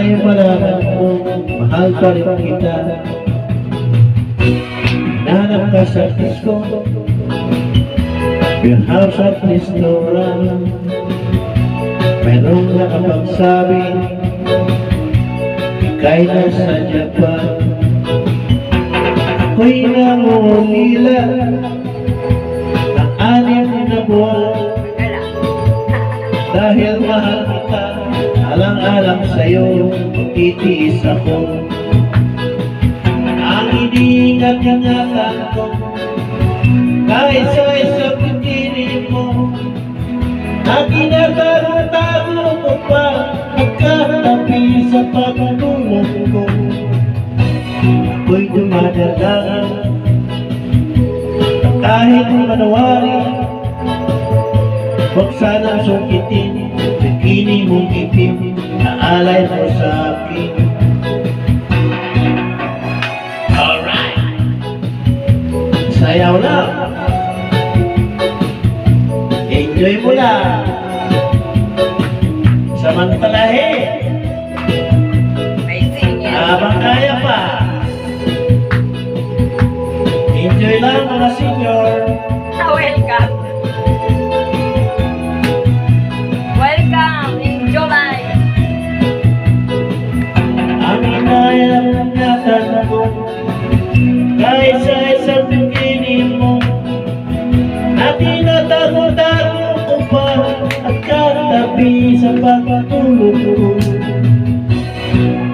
Sana'y malaman mo, mahal pa rin kita. Nahanap ka sa disco, your house at restaurant. Mayroong nakapagsabi, ika'y nasa Japan. Ako'y nangungila ng 6 na buwan. Dahil mahal kita, alang-alang sa'yo, titiis ako. Ang iniingat-ingatan ko, kahit sa isang bikini mo, na tinatago-tago ko pa, nagkatabi sa pagtulog ko. Ako'y dumadalagan, kahit manawari, huwag sanang sukitin, bikini mong itim, na alay mo sa akin. Alright! Sayaw lang! Enjoy mo lang! Samantalahin! Habang kaya pa! Enjoy lang mga senior! Welcome! Welcome! Enjoy! Ang inayang-ingatan ko, kahit sa isang bikini mo, na tinatago-tago ko pa, at katabi sa pagtulog ko.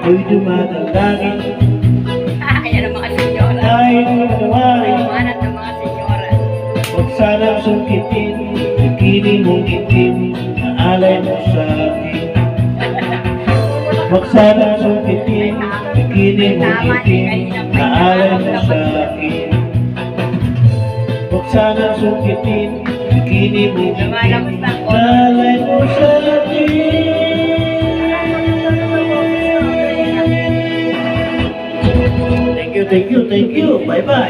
Ako'y dumadaldangin, Ayan ang mga senyora. kahit manawari, Manat ng mga senyora. huwag sanang sukitin, bikini mong itim, na alay mo sa akin. Huwag sanang sukitin, bikini mong itim, na alay mo sa akin. Huwag sanang sukitin, bikini mong itim, na alay mo sa akin. Thank you, thank you, thank you. Bye-bye.